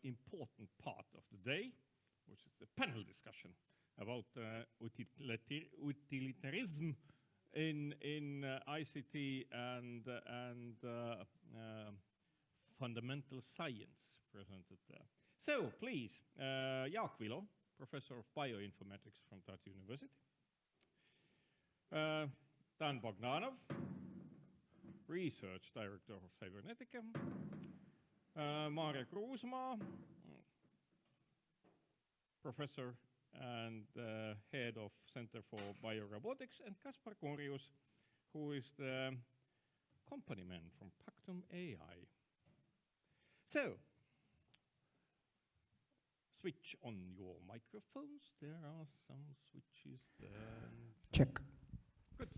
important part of the day, which is the panel discussion about utilitarianism in ICT and fundamental science presented there. So please, Jaak Vilo, Professor of Bioinformatics from Tartu University. Dan Bogdanov, Research Director of Cybernetica. Maarja Kruusmaa, Professor and Head of Center for Biorobotics, and Kaspar, who is the company man from Pactum AI. So, switch on your microphones. There are some switches there. Check. Good.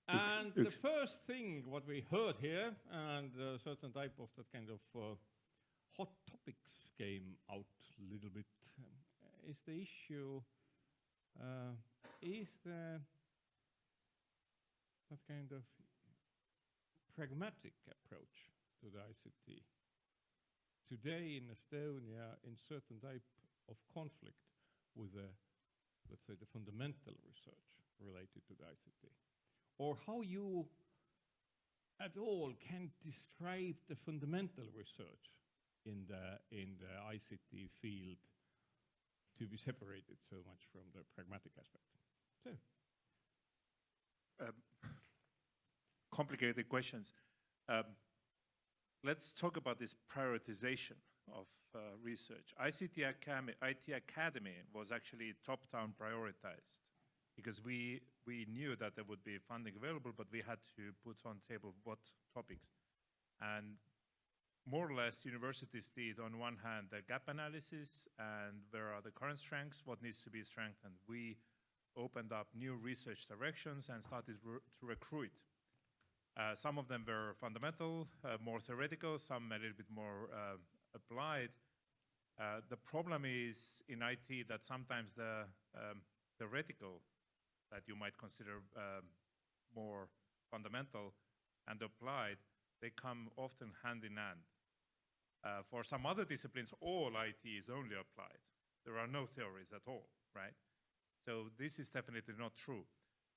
And the first thing what we heard here, and a certain type of that kind of hot topics came out a little bit, is the issue, is that kind of pragmatic approach to the ICT. Today in Estonia, in certain type of conflict with the, let's say, the fundamental research related to the ICT. Or how you at all can describe the fundamental research in the ICT field to be separated so much from the pragmatic aspect. So, complicated questions. Let's talk about this prioritization of research. IT Academy was actually top-down prioritized because we knew that there would be funding available, but we had to put on table what topics. And more or less, universities did, on one hand, the gap analysis and where are the current strengths, what needs to be strengthened. We opened up new research directions and started to recruit. Some of them were fundamental, more theoretical, some a little bit more applied. The problem is in IT that sometimes the theoretical that you might consider more fundamental and applied, they come often hand in hand. For some other disciplines, all IT is only applied. There are no theories at all, right? So this is definitely not true.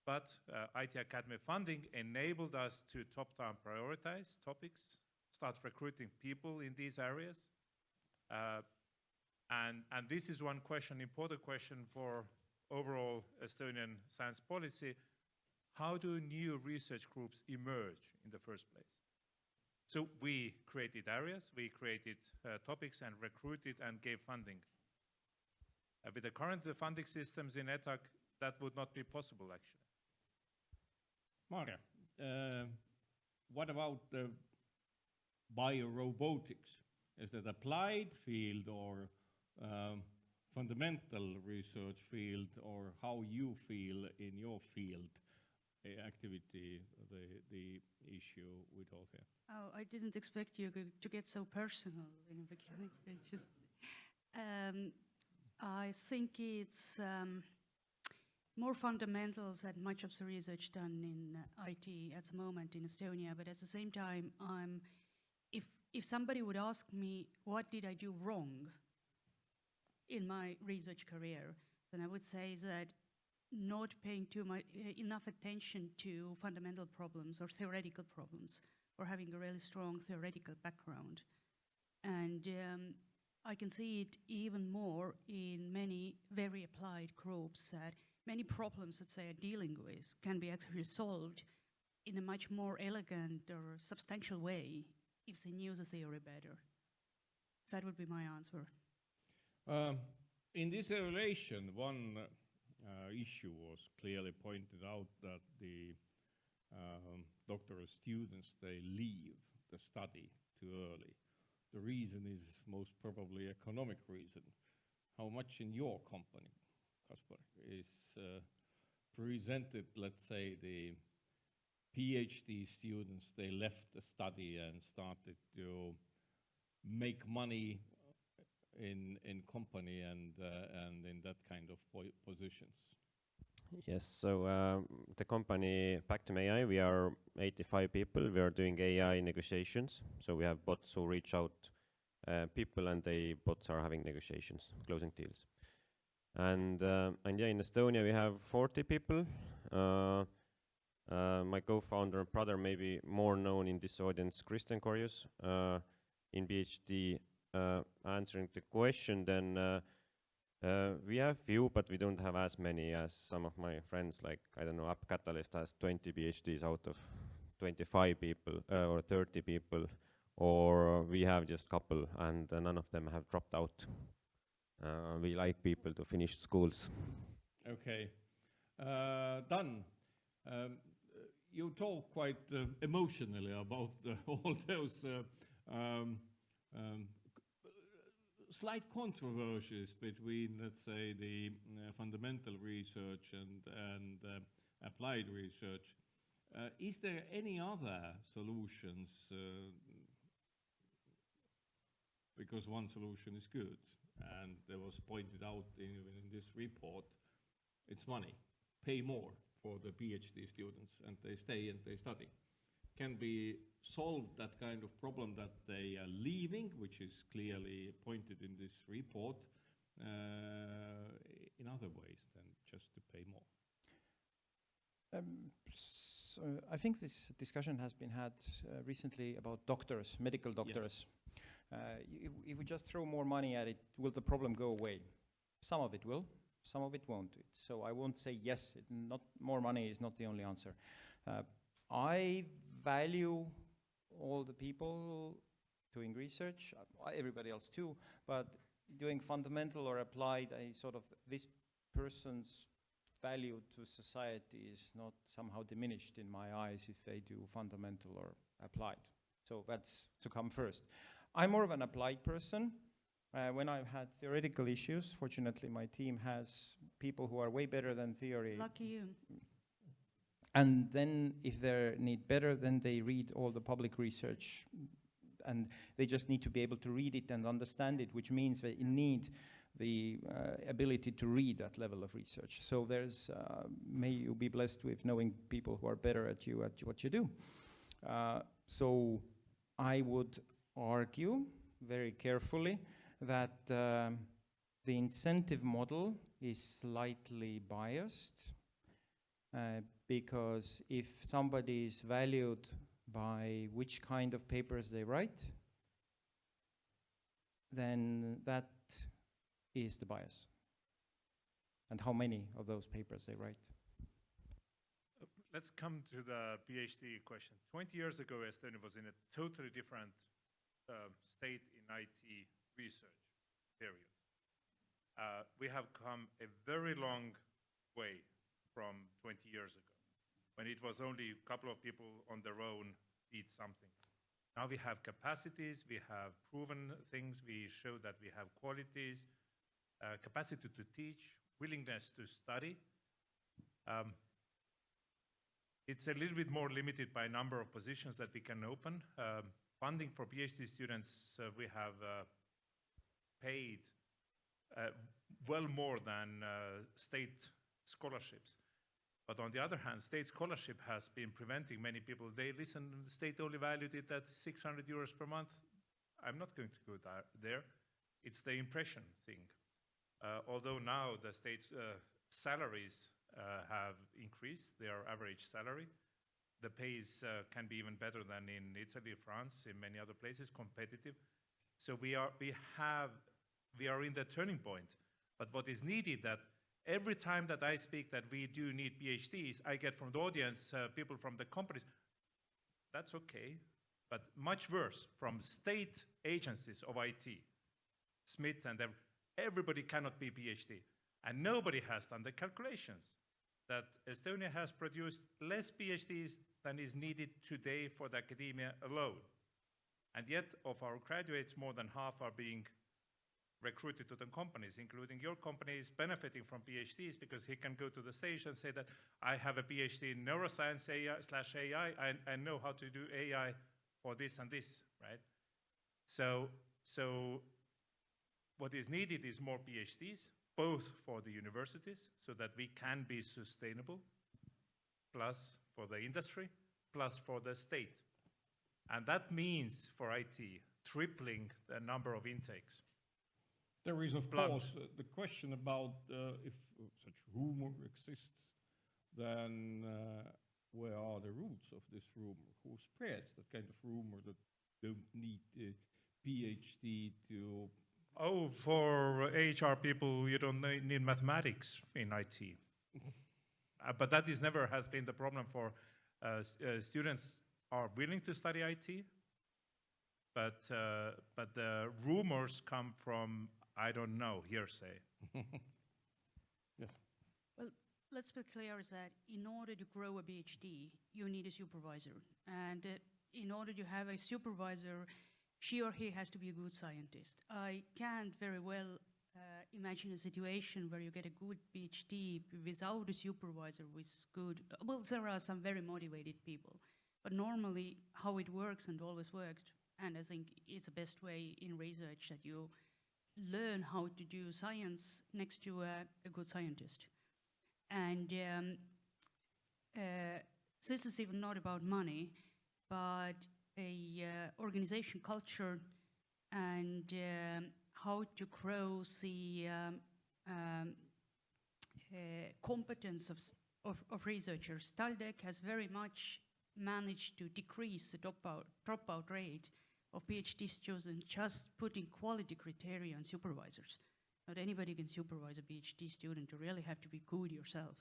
But IT Academy funding enabled us to top-down prioritize topics, start recruiting people in these areas. And this is one question, important question for overall Estonian science policy. How do new research groups emerge in the first place? So we created areas, we created topics and recruited and gave funding. With the current funding systems in ETAC, that would not be possible actually. Maarja, what about the biorobotics? Is that applied field or fundamental research field, or how you feel in your field activity, the issue with all here? Oh, I didn't expect you to get so personal in the beginning. I think it's more fundamentals than much of the research done in IT at the moment in Estonia, but at the same time, if somebody would ask me what did I do wrong in my research career, then I would say that not paying enough attention to fundamental problems or theoretical problems, or having a really strong theoretical background. And I can see it even more in many very applied groups that many problems that they are dealing with can be actually solved in a much more elegant or substantial way if they knew the theory better. That would be my answer. In this evaluation, one issue was clearly pointed out that the doctoral students, they leave the study too early. The reason is most probably economic reason. How much in your company, Kaspar, is presented, let's say, the PhD students, they left the study and started to make money in company and in that kind of positions? Yes, so the company Pactum AI, we are 85 people. We are doing AI negotiations. So we have bots who reach out people, and they bots are having negotiations, closing deals. And yeah, in Estonia we have 40 people. My co-founder and brother, maybe more known in this audience, Korjus, in PhD, answering the question. Then we have few, but we don't have as many as some of my friends. Like, I don't know, App Catalyst has 20 PhDs out of 25 people or 30 people, or we have just couple, and none of them have dropped out. We like people to finish schools. Okay, done. You talk quite emotionally about all those slight controversies between, let's say, the fundamental research and applied research. Is there any other solutions? Because one solution is good, and there was pointed out in this report, it's money. Pay more for the PhD students, and they stay and they study. Can be solved that kind of problem that they are leaving, which is clearly pointed in this report, in other ways than just to pay more? So I think this discussion has been had recently about doctors, medical doctors. Yes. If we just throw more money at it, will the problem go away? Some of it will, some of it won't. So I won't say yes, not more money is not the only answer. I value all the people doing research, everybody else too, but doing fundamental or applied, this person's value to society is not somehow diminished in my eyes if they do fundamental or applied. So that's to come first. I'm more of an applied person. When I've had theoretical issues, fortunately my team has people who are way better than theory. Lucky you. And then if they need better, then they read all the public research, and they just need to be able to read it and understand it, which means they need the ability to read that level of research. So there's, may you be blessed with knowing people who are better at what you do. So I would argue very carefully that the incentive model is slightly biased, because if somebody is valued by which kind of papers they write, then that is the bias, and how many of those papers they write. Let's come to the PhD question. 20 years ago, Estonia was in a totally different state in IT research, period. We have come a very long way from 20 years ago, when it was only a couple of people on their own did something. Now we have capacities, we have proven things, we show that we have qualities, capacity to teach, willingness to study. It's a little bit more limited by number of positions that we can open. Funding for PhD students, we have paid well more than state scholarships. But on the other hand, state scholarship has been preventing many people. They listen, the state only valued it at 600 euros per month. I'm not going to go there. It's the impression thing. Although now the state's salaries have increased, their average salary, the pays can be even better than in Italy, France, in many other places, competitive. So we are in the turning point. But what is needed, that every time that I speak that we do need PhDs, I get from the audience people from the companies. That's okay, but much worse from state agencies of IT, Smith and everybody cannot be PhD. And nobody has done the calculations that Estonia has produced less PhDs than is needed today for the academia alone. And yet of our graduates, more than half are being recruited to the companies, including your company is benefiting from PhDs because he can go to the stage and say that I have a PhD in neuroscience AI/AI, I know how to do AI for this and this, right? So what is needed is more PhDs, both for the universities so that we can be sustainable, plus for the industry, plus for the state. And that means for IT tripling the number of intakes. There is, of Blunt. course, the question about if such rumor exists, then where are the roots of this rumor? Who spreads that kind of rumor that don't need a PhD to... Oh, for HR people, you don't need mathematics in IT. But that is never has been the problem for students are willing to study IT, but the rumors come from, I don't know, hearsay. Yes. Well, let's be clear is that in order to grow a PhD, you need a supervisor. And in order to have a supervisor, she or he has to be a good scientist. I can't very well imagine a situation where you get a good PhD without a supervisor with good, well, there are some very motivated people, but normally how it works and always worked, and I think it's the best way in research that you learn how to do science next to a good scientist. And this is even not about money, but a organization culture and how to grow the competence of researchers. TalTech has very much managed to decrease the dropout rate of PhD students, just putting quality criteria on supervisors. Not anybody can supervise a PhD student. You really have to be good yourself.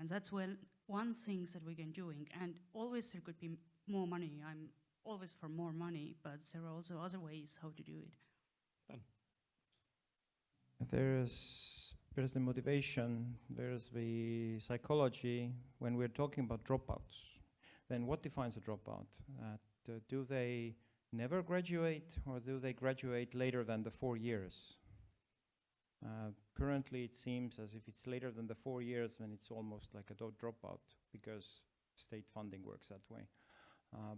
And that's one thing that we can doing. And always there could be more money. I'm always for more money, but there are also other ways how to do it. Done. There's the motivation, there's the psychology. When we're talking about dropouts, then what defines a dropout? Do they never graduate, or do they graduate later than the 4 years? Currently, it seems as if it's later than the 4 years, then it's almost like a dropout, because state funding works that way.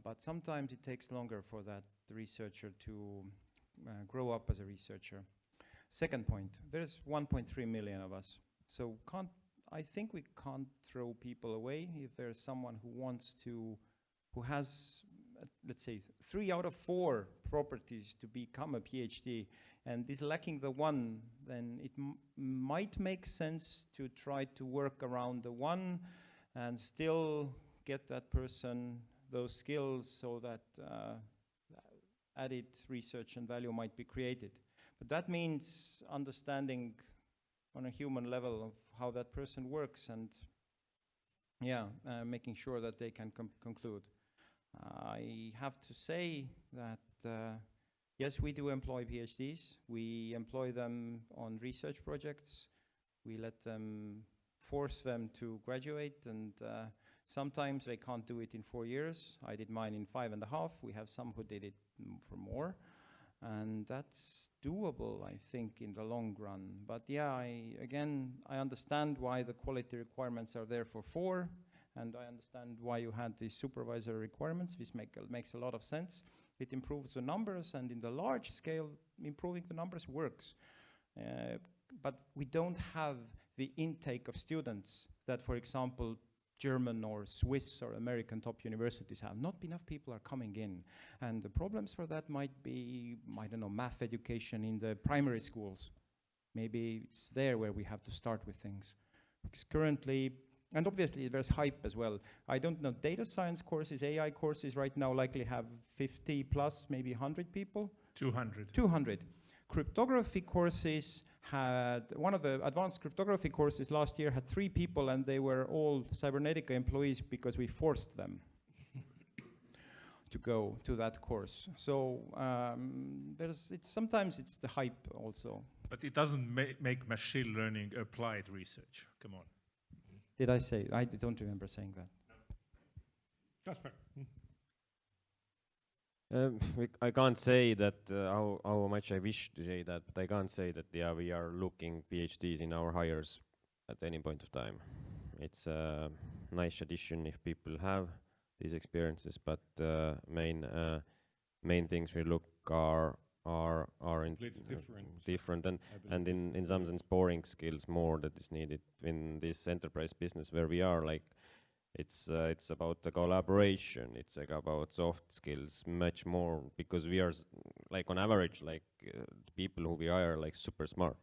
But sometimes it takes longer for that researcher to grow up as a researcher. Second point, there's 1.3 million of us. So I think we can't throw people away. If there's someone who has, let's say, 3 out of 4 properties to become a PhD, and is lacking the one, then it might make sense to try to work around the one and still get that person those skills so that added research and value might be created. But that means understanding on a human level of how that person works and making sure that they can conclude. I have to say that yes, we do employ PhDs. We employ them on research projects. We let them force them to graduate, and sometimes they can't do it in 4 years. I did mine in 5.5. We have some who did it for more. And that's doable, I think, in the long run. But yeah, I understand why the quality requirements are there for 4, and I understand why you had these supervisory requirements. This makes a lot of sense. It improves the numbers, and in the large scale, improving the numbers works. But we don't have the intake of students that, for example, German or Swiss or American top universities have. Not enough people are coming in. And the problems for that might be, I don't know, math education in the primary schools. Maybe it's there where we have to start with things. Because currently, and obviously there's hype as well. I don't know, data science courses, AI courses right now likely have 50 plus, maybe 100 people? 200. 200. Cryptography courses had, one of the advanced cryptography courses last year had 3 people, and they were all Cybernetica employees because we forced them to go to that course. So sometimes it's the hype also. But it doesn't make machine learning applied research. Come on. Did I say? I don't remember saying that. Kaspar. I can't say that how much I wish to say that, but I can't say that we are looking PhDs in our hires at any point of time. It's a nice addition if people have these experiences, but main things we look are different and in some sense boring skills more that is needed in this enterprise business where we are like it's about the collaboration. It's like about soft skills much more, because we are like on average like the people who we are like super smart,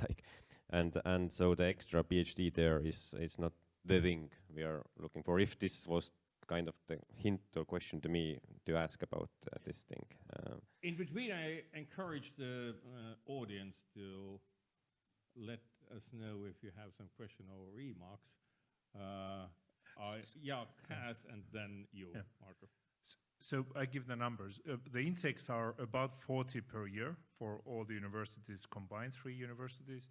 like, and so the extra PhD there is not the thing we are looking for. If this was kind of the hint or question to me to ask about this thing. In between, I encourage the audience to let us know if you have some question or remarks. Jaak has, and then you, Yeah. Marco. So I give the numbers. The intakes are about 40 per year for all the universities combined, 3 universities.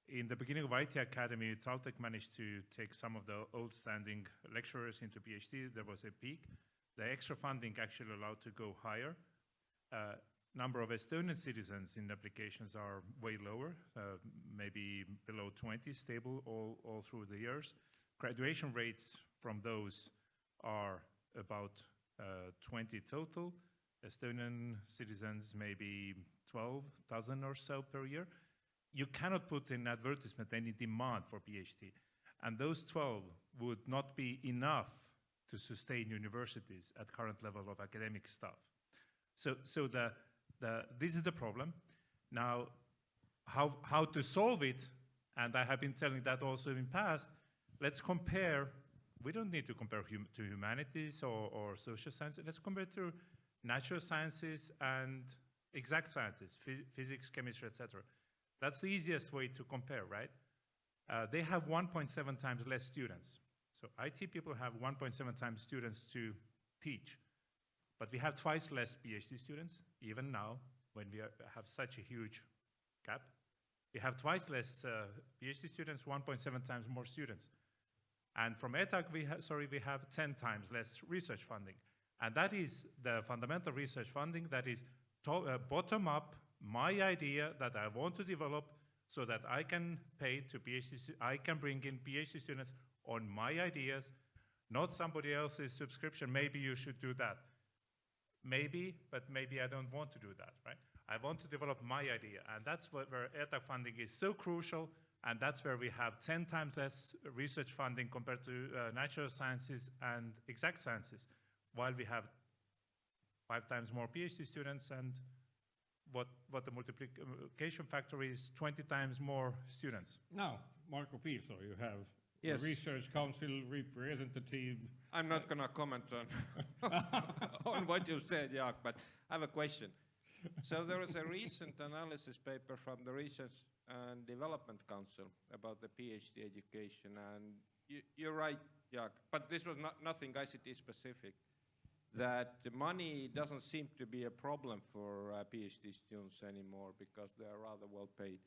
In the beginning of IT Academy, Taltech managed to take some of the old standing lecturers into PhD. There was a peak. The extra funding actually allowed to go higher. Number of Estonian citizens in applications are way lower, maybe below 20, stable all through the years. Graduation rates from those are about 20 total. Estonian citizens maybe 12,000 or so per year. You cannot put in advertisement any demand for PhD. And those 12 would not be enough to sustain universities at current level of academic staff. So this is the problem. Now, how to solve it, and I have been telling that also in past, let's compare. We don't need to compare to humanities or social sciences. Let's compare to natural sciences and exact sciences, physics, chemistry, etc. That's the easiest way to compare, right? They have 1.7 times less students. So IT people have 1.7 times students to teach. But we have twice less PhD students, even now, when we have such a huge gap. We have twice less PhD students, 1.7 times more students. And from ETAC, we have 10 times less research funding. And that is the fundamental research funding that is bottom up, my idea that I want to develop so that I can pay to PhD, I can bring in PhD students on my ideas, not somebody else's subscription. Maybe you should do that. Maybe, but maybe I don't want to do that, right? I want to develop my idea, and that's where ETAC funding is so crucial, and that's where we have 10 times less research funding compared to natural sciences and exact sciences, while we have 5 times more PhD students, and what the multiplication factor is 20 times more students. Now, Marco Piso, you have Yes. the Research Council representative. I'm not going to comment on what you said, Jaak, but I have a question. So there was a recent analysis paper from the Research and Development Council about the PhD education, and you're right, Jaak, but this was nothing ICT specific, that the money doesn't seem to be a problem for PhD students anymore because they are rather well paid.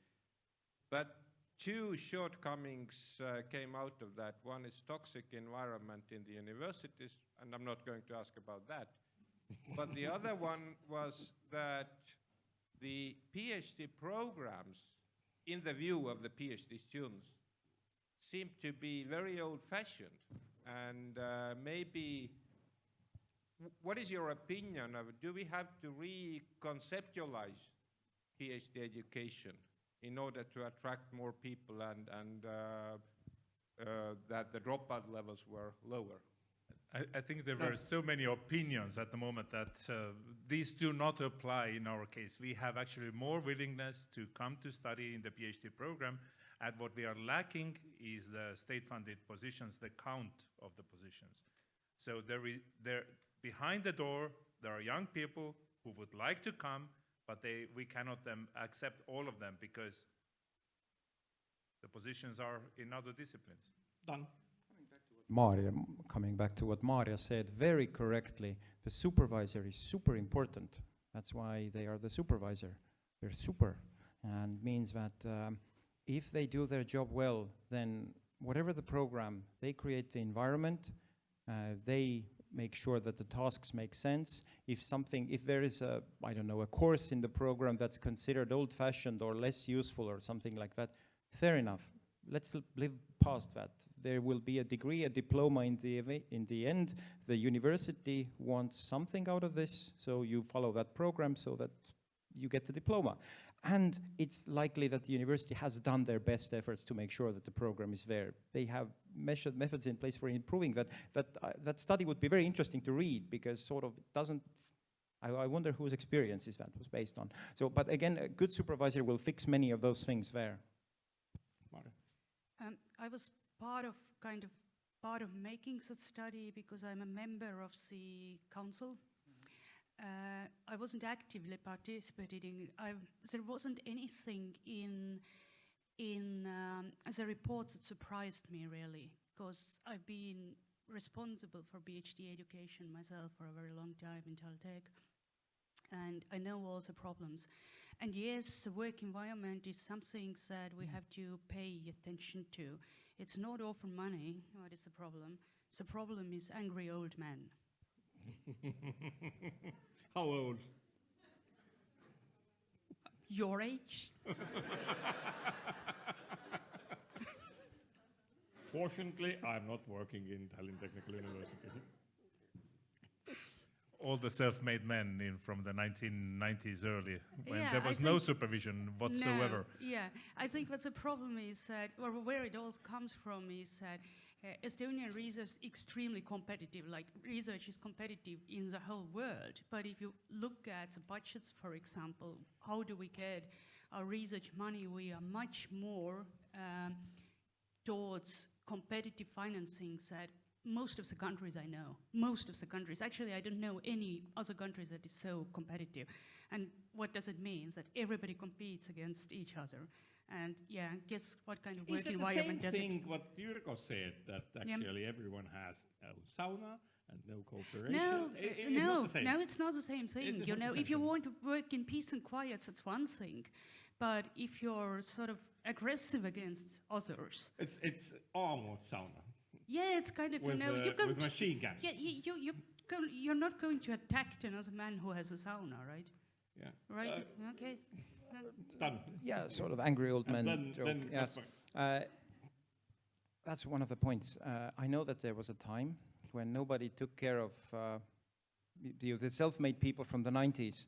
But 2 shortcomings came out of that. One is toxic environment in the universities, and I'm not going to ask about that. But the other one was that the PhD programs, in the view of the PhD students, seem to be very old-fashioned. And maybe, what is your opinion of, do we have to reconceptualize PhD education in order to attract more people and that the dropout levels were lower? I think there were so many opinions at the moment that these do not apply in our case. We have actually more willingness to come to study in the PhD program, and what we are lacking is the state-funded positions, the count of the positions. So behind the door, there are young people who would like to come, but we cannot accept all of them because the positions are in other disciplines. Done. Maarja, coming back to what Maarja said very correctly, the supervisor is super important. That's why they are the supervisor. They're super, and means that if they do their job well, then whatever the program, they create the environment, they make sure that the tasks make sense. If there is a course in the program that's considered old-fashioned or less useful or something like that, fair enough. Let's live past that. There will be a degree, a diploma in the end. The university wants something out of this, so you follow that program so that you get the diploma. And it's likely that the university has done their best efforts to make sure that the program is there. They have measured methods in place for improving that. That study would be very interesting to read, because sort of it doesn't, I wonder whose experiences that was based on. So, but again, a good supervisor will fix many of those things there. I was part of making such study because I'm a member of the council. I wasn't actively participating. There wasn't anything in the reports that surprised me really, because I've been responsible for PhD education myself for a very long time in Tallinn, and I know all the problems. And yes, the work environment is something that we have to pay attention to. It's not often money. What is the problem? The problem is angry old men. How old? Your age? Fortunately, I'm not working in Tallinn Technical University. All the self-made men from the 1990s early, when Yeah, there was no supervision whatsoever. No, yeah, I think what the problem is that, or where it all comes from is that Estonian research is extremely competitive, like research is competitive in the whole world. But if you look at the budgets, for example, how do we get our research money? We are much more towards competitive financing that most of the countries I know, most of the countries, actually I don't know any other countries that is so competitive. And what does it mean? That everybody competes against each other. And yeah, guess what kind of work environment does it? Is it the same thing what Jürgo said, that actually everyone has a sauna and no cooperation? No, it's not the same thing. You know, if you want to work in peace and quiet, that's one thing. But if you're sort of aggressive against others, it's armored sauna. Yeah, it's kind of, with, you know, you go with machine gun. Yeah, you're not going to attack another man who has a sauna, right? Yeah. Right. Okay. Done. Yeah, sort of angry old man joke. Then Yes. That's one of the points. I know that there was a time when nobody took care of the self-made people from the 90s.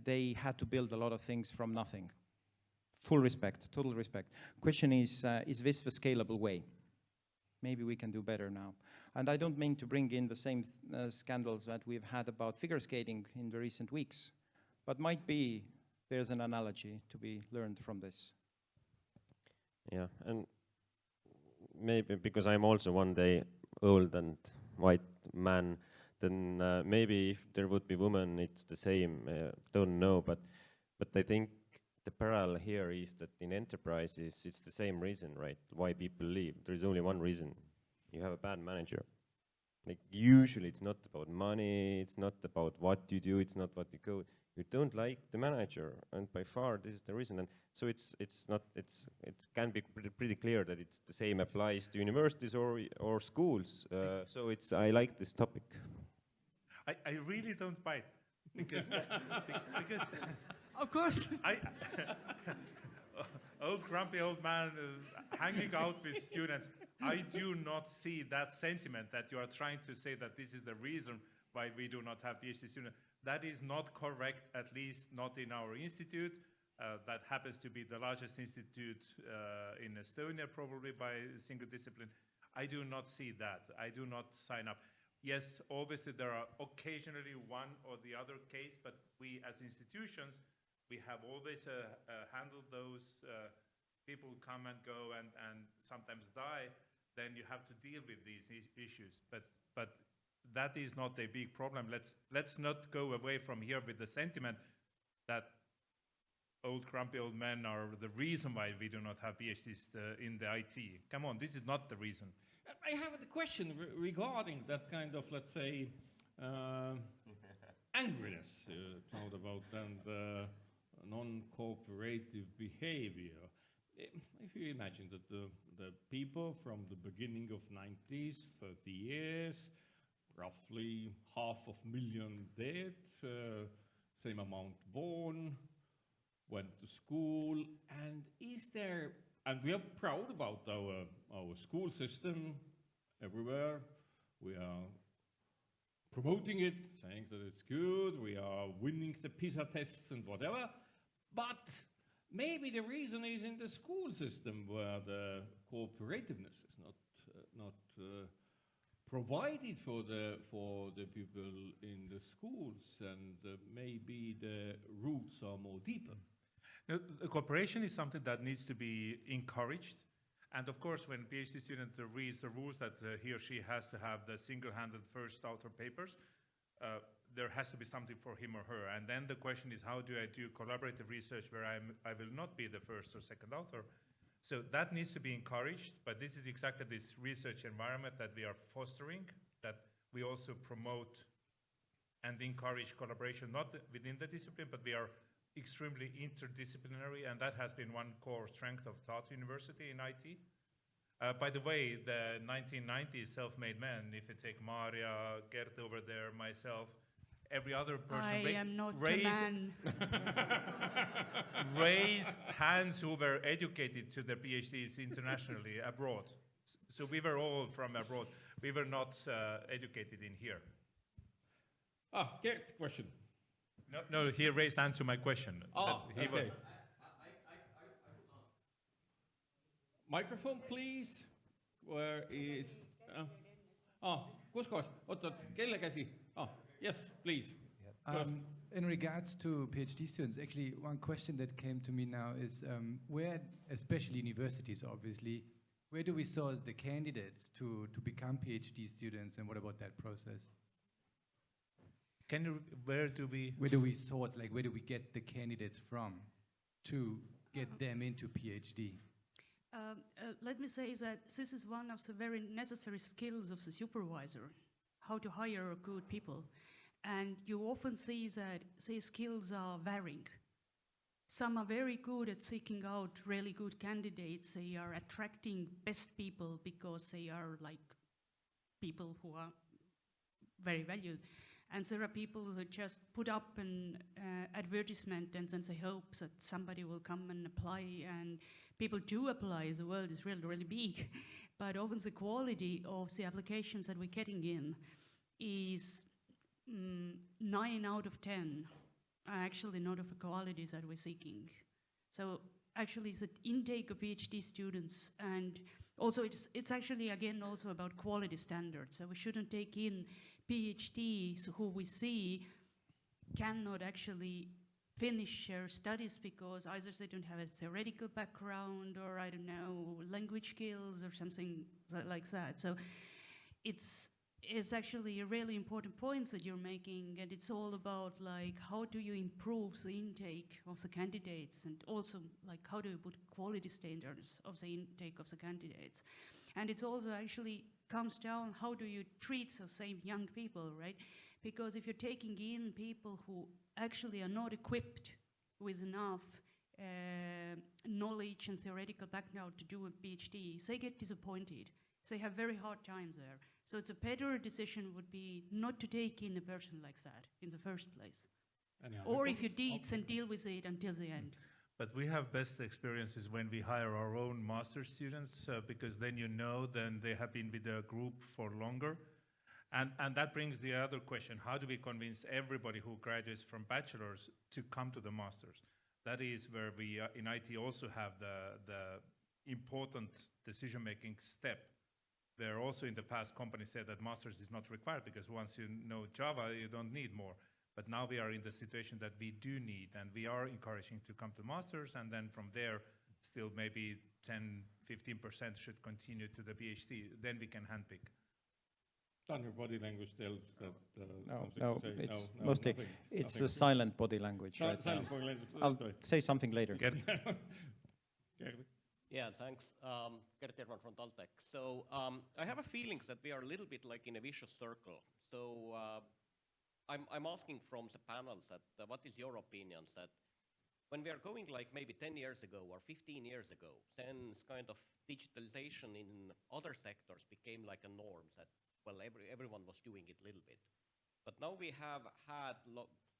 They had to build a lot of things from nothing. Full respect, total respect. Question is this the scalable way? Maybe we can do better now. And I don't mean to bring in the same scandals that we've had about figure skating in the recent weeks, but might be there's an analogy to be learned from this. Yeah, and maybe because I'm also one day old and white man, then maybe if there would be women, it's the same. Don't know, but I think the parallel here is that in enterprises, it's the same reason, right? Why people leave. There is only one reason. You have a bad manager. Like usually it's not about money, it's not about what you do, it's not what you go. You don't like the manager, and by far this is the reason. And so it can be pretty clear that it's the same applies to universities or schools. So I like this topic. I really don't buy it because Of course. Old grumpy old man hanging out with students. I do not see that sentiment that you are trying to say that this is the reason why we do not have PhD students. That is not correct, at least not in our institute. That happens to be the largest institute in Estonia, probably by a single discipline. I do not see that. I do not sign up. Yes, obviously there are occasionally one or the other case, but we as institutions, we have always handled those people who come and go and sometimes die. Then you have to deal with these issues. But that is not a big problem. Let's not go away from here with the sentiment that old grumpy old men are the reason why we do not have PhDs in the IT. Come on, this is not the reason. I have a question regarding that kind of, let's say, angriness talked about and non-cooperative behavior. If you imagine that the people from the beginning of 90s, 30 years, roughly 500,000 dead, same amount born, went to school, and and we are proud about our school system everywhere. We are promoting it, saying that it's good, we are winning the PISA tests and whatever, but maybe the reason is in the school system where the cooperativeness is not provided for the people in the schools, and maybe the roots are more deeper. No, the cooperation is something that needs to be encouraged. And of course, when a PhD student reads the rules that he or she has to have the single-handed first author papers, there has to be something for him or her. And then the question is, how do I do collaborative research where I will not be the first or second author? So that needs to be encouraged, but this is exactly this research environment that we are fostering, that we also promote and encourage collaboration, not within the discipline, but we are extremely interdisciplinary, and that has been one core strength of Tartu University in IT. By the way, the 1990s self-made men, if you take Maarja, Gert over there, myself, every other person I am not a man. raise hands who were educated to their PhDs internationally abroad. So we were all from abroad. We were not educated in here. Gert, question. No, he raised hand to my question. He okay. was. Microphone, please. Where is... kus kohas? Oot, kelle käsi? Yes, please. In regards to PhD students, actually one question that came to me now is where, especially universities obviously, where do we source the candidates to become PhD students, and what about that process? Where do we source, like where do we get the candidates from to get them into PhD? Let me say that this is one of the very necessary skills of the supervisor, how to hire good people. And you often see that these skills are varying. Some are very good at seeking out really good candidates. They are attracting best people because they are like people who are very valued. And there are people who just put up an advertisement and then they hope that somebody will come and apply, and people do apply. The world is really, really big. But often the quality of the applications that we're getting in is 9 out of 10 are actually not of the qualities that we're seeking. So actually the intake of PhD students, and also it's actually again also about quality standards. So we shouldn't take in PhDs who we see cannot actually finish their studies because either they don't have a theoretical background or, I don't know, language skills or something like that. So it's actually a really important point that you're making, and it's all about like how do you improve the intake of the candidates, and also like how do you put quality standards of the intake of the candidates. And it's also actually comes down how do you treat those same young people, right? Because if you're taking in people who actually are not equipped with enough knowledge and theoretical background to do a PhD, they get disappointed. They have very hard times there. So it's a better decision would be not to take in a person like that in the first place. Or if you did, then deal with it until the end. But we have best experiences when we hire our own master's students because then then they have been with the group for longer. And that brings the other question, how do we convince everybody who graduates from bachelor's to come to the master's? That is where we in IT also have the important decision-making step, where also in the past companies said that master's is not required because once you know Java, you don't need more. But now we are in the situation that we do need, and we are encouraging to come to masters, and then from there, still maybe 10-15% should continue to the PhD. Then we can handpick. Your body language tells that it's mostly it's a silent body language. Right silent now. body language. I'll say something later. Yeah, thanks. Gert Tervan from Taltech. So I have a feeling that we are a little bit like in a vicious circle. So I'm asking from the panels that what is your opinion that when we are going like maybe 10 years ago or 15 years ago, then kind of digitalization in other sectors became like a norm that, well, everyone was doing it a little bit. But now we have had,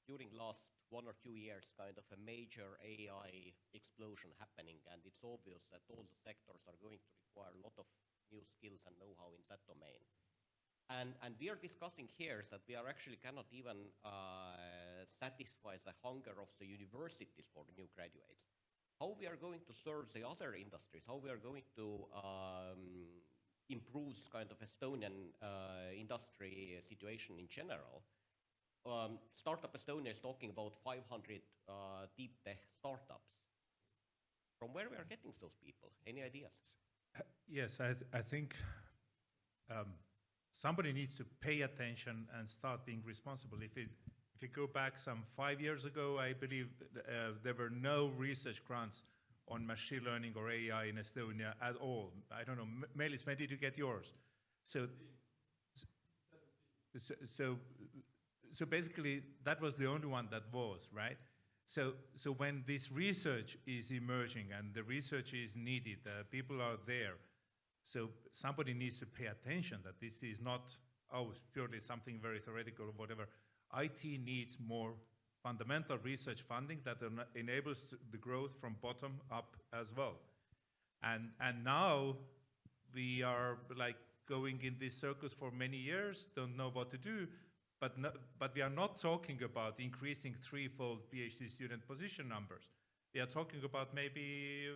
during last 1 or 2 years, kind of a major AI explosion happening, and it's obvious that all the sectors are going to require a lot of new skills and know-how in that domain. And we are discussing here that we are actually cannot even satisfy the hunger of the universities for the new graduates. How we are going to serve the other industries, how we are going to improve kind of Estonian industry situation in general. Startup Estonia is talking about 500 deep tech startups. From where we are getting those people? Any ideas? Yes, I think somebody needs to pay attention and start being responsible. If you go back some 5 years ago, I believe there were no research grants on machine learning or AI in Estonia at all. I don't know, Meelis, when did you get yours? So basically, that was the only one that was, right? So when this research is emerging and the research is needed, people are there. So somebody needs to pay attention that this is not, purely something very theoretical or whatever. IT needs more fundamental research funding that enables the growth from bottom up as well. And now we are like going in these circles for many years, don't know what to do, but we are not talking about increasing threefold PhD student position numbers. We are talking about maybe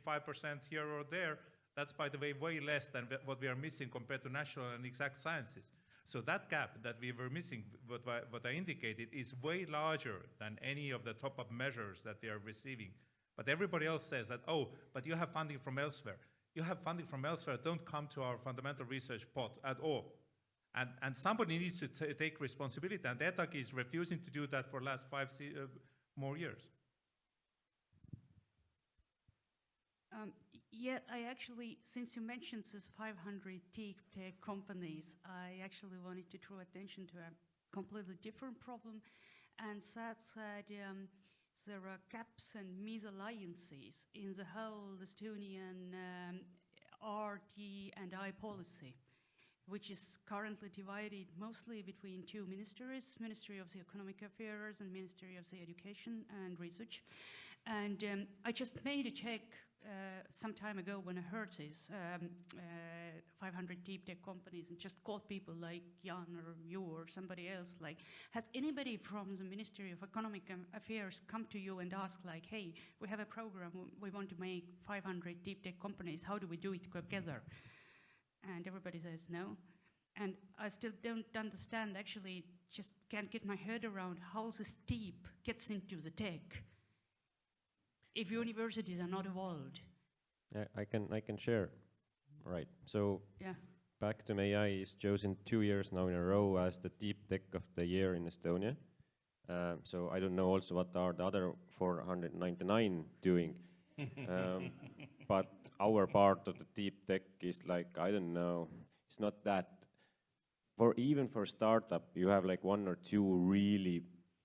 5% here or there. That's, by the way, way less than what we are missing compared to natural and exact sciences. So that gap that we were missing, what I indicated, is way larger than any of the top-up measures that we are receiving. But everybody else says that, but you have funding from elsewhere. You have funding from elsewhere, don't come to our fundamental research pot at all. And somebody needs to take responsibility, and ETAG is refusing to do that for the last 5 more years. Yeah, I actually, since you mentioned this 500 deep tech companies, I actually wanted to draw attention to a completely different problem, and that's that there are gaps and misalliances in the whole Estonian RD and I policy, which is currently divided mostly between two ministries, Ministry of the Economic Affairs and Ministry of the Education and Research. And I just made a check some time ago when I heard this 500 deep tech companies and just called people like Jan or you or somebody else, like, has anybody from the Ministry of Economic Affairs come to you and ask like, hey, we have a program, we want to make 500 deep tech companies, how do we do it together? And everybody says no. And I still don't understand, actually, just can't get my head around how this deep gets into the tech if universities are not involved. I can share. Right. So Yeah. Pactum AI is chosen 2 years now in a row as the deep tech of the year in Estonia. So I don't know also what are the other 499 doing. But our part of the deep tech is like, I don't know, it's not that. Even for startup, you have like 1 or 2 really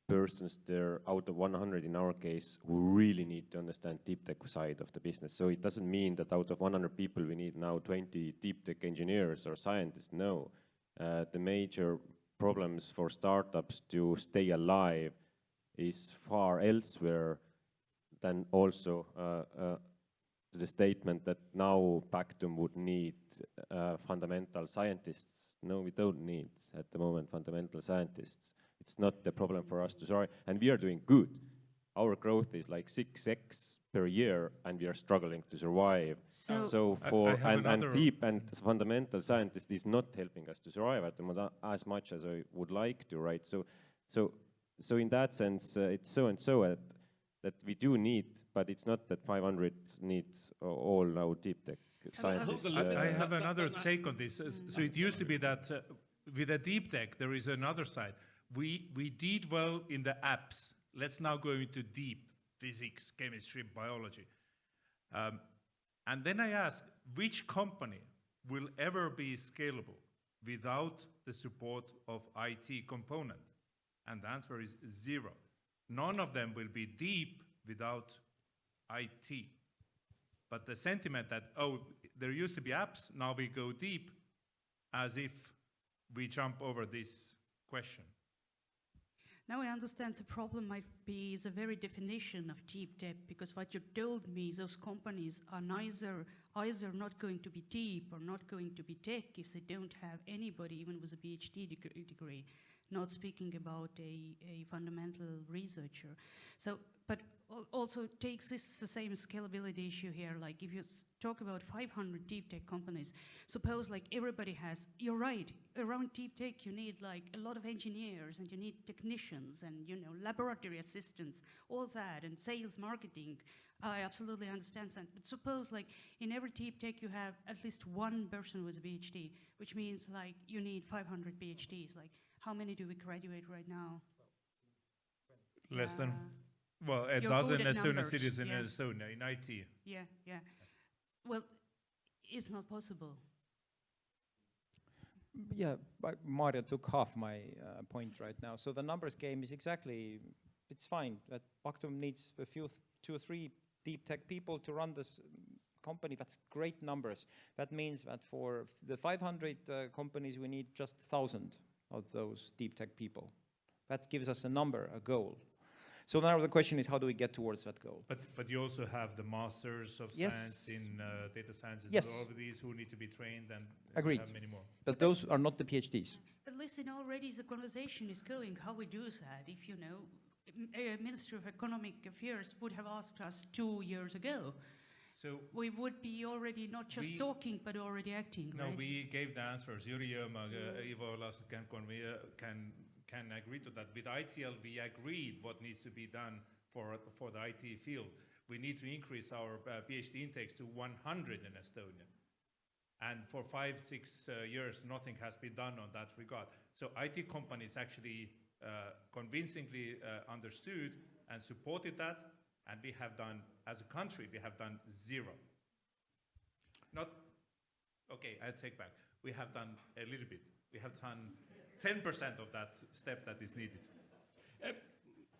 persons there out of 100 in our case who really need to understand deep tech side of the business. So it doesn't mean that out of 100 people we need now 20 deep tech engineers or scientists. No. The major problems for startups to stay alive is far elsewhere than also the statement that now Pactum would need fundamental scientists. No, we don't need at the moment fundamental scientists. It's not the problem for us to survive, and we are doing good. Our growth is like 6x per year, and we are struggling to survive. So and deep and fundamental scientist is not helping us to survive at the moment as much as I would like to, right? So in that sense, it's so and so that we do need, but it's not that 500 needs all our deep tech scientists. I have another take on this. So it used to be that with a deep tech, there is another side. We did well in the apps. Let's now go into deep physics, chemistry, biology. And then I ask, which company will ever be scalable without the support of IT component? And the answer is 0. None of them will be deep without IT. But the sentiment that, there used to be apps, now we go deep, as if we jump over this question. Now I understand the problem might be the very definition of deep tech, because what you told me, those companies are either not going to be deep or not going to be tech if they don't have anybody, even with a PhD degree, not speaking about a fundamental researcher. So, but also takes this the same scalability issue here. Like if you talk about 500 deep tech companies, suppose like everybody has, you're right, around deep tech you need like a lot of engineers and you need technicians and, you know, laboratory assistants, all that, and sales, marketing. I absolutely understand that. But suppose like in every deep tech you have at least one person with a PhD, which means like you need 500 PhDs. Like how many do we graduate right now? Less than, well, a You're dozen good at Estonian numbers, citizens yeah. in Estonia in IT. Yeah, yeah. Well, it's not possible. Yeah, but Maarja took half my point right now. So the numbers game is exactly, it's fine. That Pactum needs a few, 2 or 3 deep tech people to run this company. That's great numbers. That means that for the 500 companies, we need just 1,000 of those deep tech people. That gives us a number, a goal. So now the question is, how do we get towards that goal? But you also have the masters of Yes. science in data sciences. Yes. All of these who need to be trained, and Agreed. you have many more. But those are not the PhDs. But listen, already the conversation is going, how we do that. If, you know, Ministry of Economic Affairs would have asked us 2 years ago, So we would be already not just talking, but already acting, no, right? we gave the answers. Jüri Jõemaa, Ivo Laas can agree to that. With ITL, we agreed what needs to be done for the IT field. We need to increase our PhD intakes to 100 in Estonia. And for 5-6 years, nothing has been done on that regard. So IT companies actually convincingly understood and supported that, and we have done, as a country, we have done 0. Not, okay, I'll take back. We have done a little bit. We have done 10% of that step that is needed.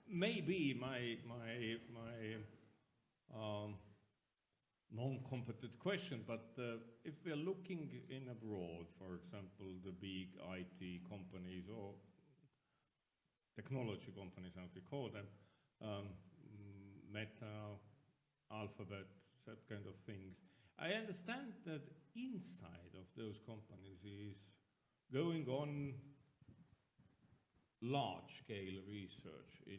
Maybe my non-competent question, but if we are looking in abroad, for example, the big IT companies or technology companies, as we call them, Meta, Alphabet, that kind of things. I understand that inside of those companies is going on large-scale research in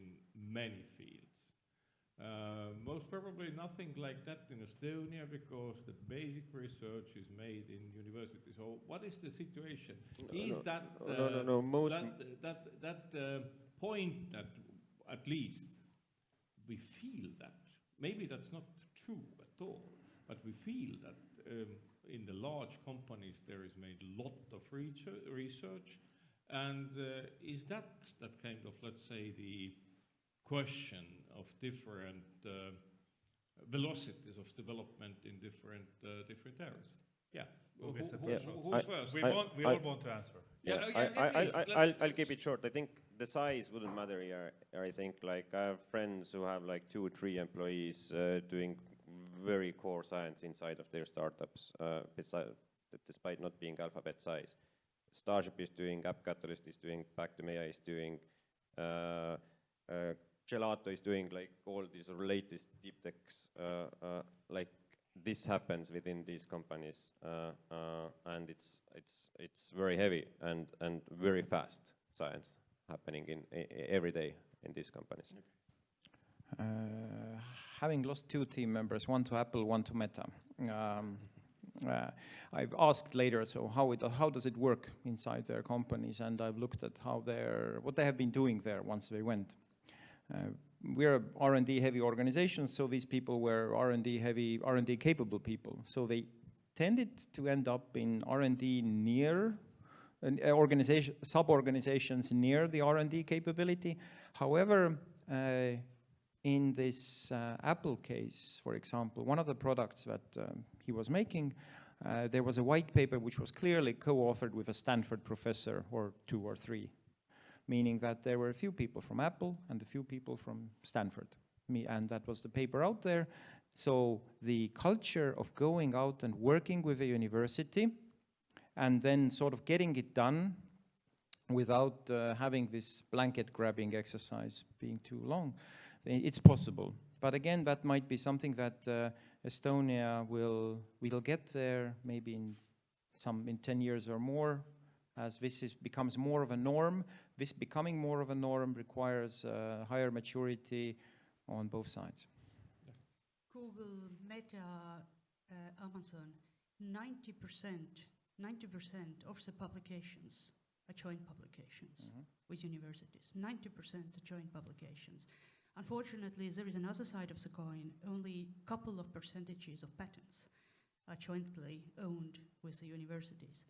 many fields. Most probably nothing like that in Estonia, because the basic research is made in universities. So what is the situation? That point that at least we feel that, maybe that's not true at all, but we feel that in the large companies there is made a lot of research, and is that kind of, let's say, the question of different velocities of development in different areas? Yeah. Who's first? We all want to answer. I'll keep it short. I think the size wouldn't matter here. I think like I have friends who have like 2 or 3 employees doing very core science inside of their startups, despite not being alphabet size. Starship is doing, App Catalyst is doing, Pactum AI is doing, Gelato is doing like all these latest deep techs. Like this happens within these companies, and it's very heavy and very fast science happening in every day in these companies. Having lost 2 team members, one to Apple, one to Meta. I've asked later, so how does it work inside their companies, and I've looked at what they have been doing there once they went. We're a R&D heavy organization, so these people were R&D heavy, R&D capable people. So they tended to end up in R&D near sub-organizations near the R&D capability. However, in this Apple case, for example, one of the products that he was making, there was a white paper which was clearly co-authored with a Stanford professor, or 2 or 3, meaning that there were a few people from Apple and a few people from Stanford. And that was the paper out there. So the culture of going out and working with a university and then sort of getting it done without having this blanket grabbing exercise being too long. It's possible. But again, that might be something that Estonia will get there maybe in 10 years or more, as this becomes more of a norm. This becoming more of a norm requires higher maturity on both sides. Google, Meta, Amazon, 90% of the publications are joint publications with universities. 90% are joint publications. Unfortunately, there is another side of the coin. Only a couple of percentages of patents are jointly owned with the universities.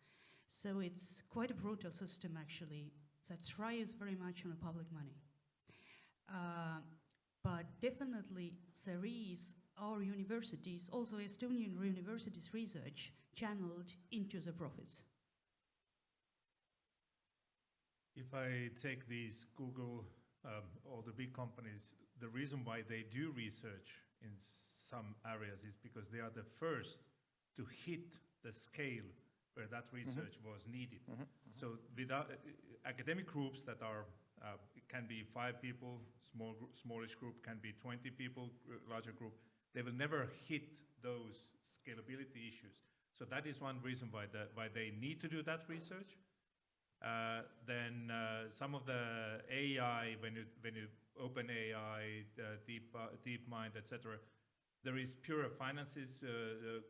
So it's quite a brutal system, actually, that thrives very much on the public money. But definitely there is our universities, also Estonian universities research, channeled into the profits. If I take these Google or the big companies, the reason why they do research in some areas is because they are the first to hit the scale where that research was needed. So without academic groups that are, it can be 5 people, smallish group can be 20 people, larger group, they will never hit those scalability issues. So that is one reason why they need to do that research. Then some of the AI, when you open AI, DeepMind, etc., there is pure finances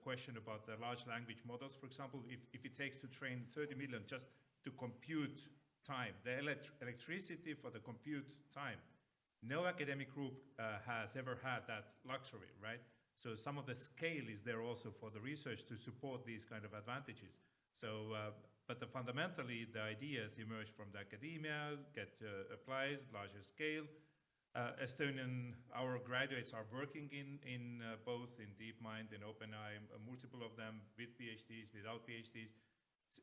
question about the large language models. For example, if it takes to train 30 million just to compute time, the electricity for the compute time, no academic group has ever had that luxury, right? So some of the scale is there also for the research to support these kind of advantages. So, but fundamentally, the ideas emerge from the academia, get applied, larger scale. Our graduates are working in both in DeepMind and OpenAI, multiple of them with PhDs, without PhDs.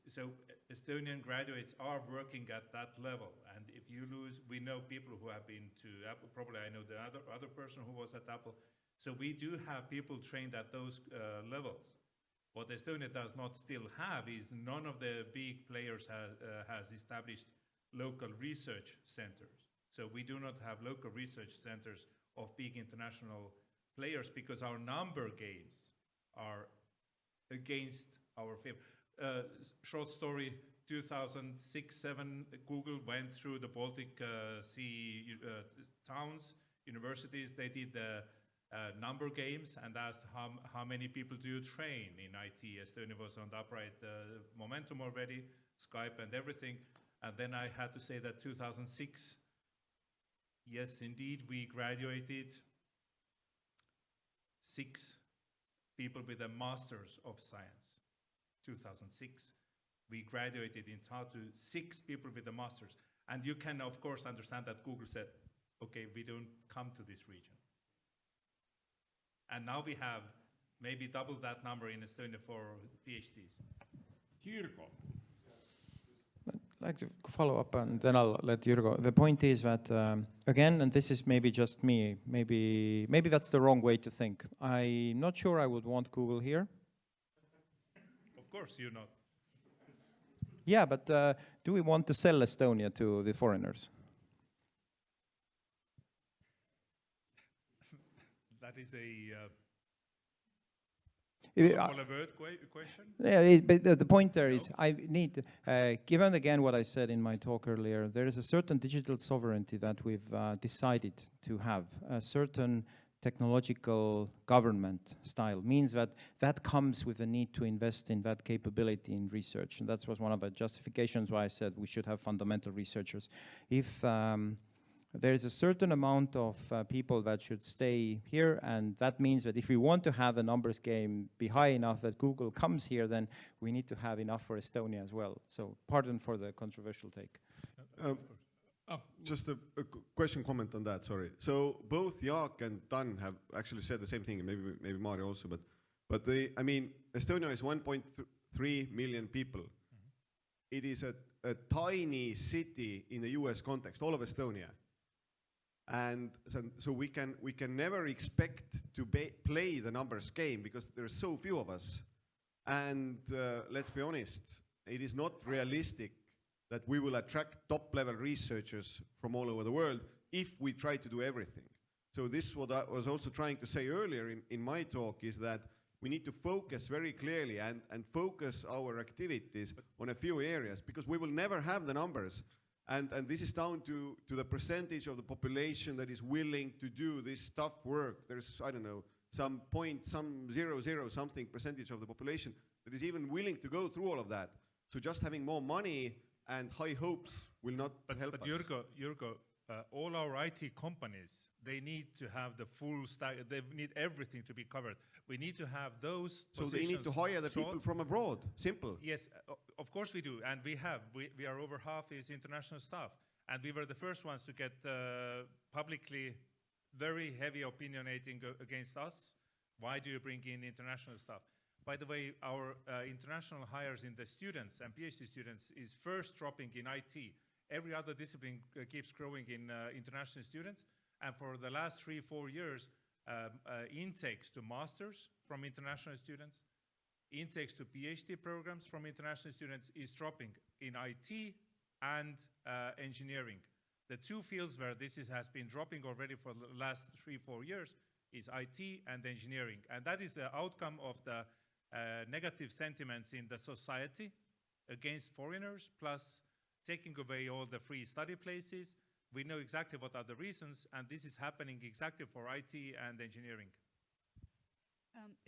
So Estonian graduates are working at that level. And if you lose, we know people who have been to Apple, probably I know the other person who was at Apple. So we do have people trained at those levels. What Estonia does not still have is none of the big players has established local research centers. So we do not have local research centers of big international players because our number games are against our favor. Short story, 2006-07, Google went through the Baltic Sea towns, universities. They did the number games and asked how many people do you train in IT. Estonia was on the upright momentum already, Skype and everything. And then I had to say that 2006, yes, indeed, we graduated 6 people with a Master's of Science. 2006, we graduated in Tartu 6 people with a Master's. And you can, of course, understand that Google said, okay, we don't come to this region. And now we have maybe double that number in Estonia for PhDs. Jürgo. I'd like to follow up and then I'll let Jürgo. The point is that, again, and this is maybe just me, maybe that's the wrong way to think. I'm not sure I would want Google here. Of course you're not. Yeah, but do we want to sell Estonia to the foreigners? That is a question. Yeah, but the point there is, I need, given again what I said in my talk earlier, there is a certain digital sovereignty that we've decided to have, a certain technological government style, means that comes with a need to invest in that capability in research. And that was one of the justifications why I said we should have fundamental researchers. If there is a certain amount of people that should stay here, and that means that if we want to have a numbers game be high enough that Google comes here, then we need to have enough for Estonia as well. So pardon for the controversial take. Just a question, comment on that, sorry. So both Jaak and Dan have actually said the same thing, and maybe Maarja also, but I mean, Estonia is 1.3 million people. It is a tiny city in the US context, all of Estonia. And so we can never expect to play the numbers game because there are so few of us. And let's be honest, it is not realistic that we will attract top-level researchers from all over the world if we try to do everything. So this, what I was also trying to say earlier in my talk, is that we need to focus very clearly and focus our activities on a few areas, because we will never have the numbers. And this is down to the percentage of the population that is willing to do this tough work. There's, I don't know, some 0.00 something percentage of the population that is even willing to go through all of that. So just having more money and high hopes will not help us. But Jurgo, all our IT companies, they need to have the full stack. They need everything to be covered. We need to have those So positions. they need to hire the people from abroad. Simple. Yes, of course we do, and we have. We are over half is international staff, and we were the first ones to get publicly very heavy opinionating against us. Why do you bring in international staff? By the way, our international hires in the students and PhD students is first dropping in IT. Every other discipline keeps growing in international students. And for the last 3-4 years, intakes to masters from international students, intakes to PhD programs from international students is dropping in IT and engineering. The two fields where this has been dropping already for the last 3-4 years is IT and engineering. And that is the outcome of the negative sentiments in the society against foreigners, plus taking away all the free study places. We know exactly what are the reasons, and this is happening exactly for IT and engineering.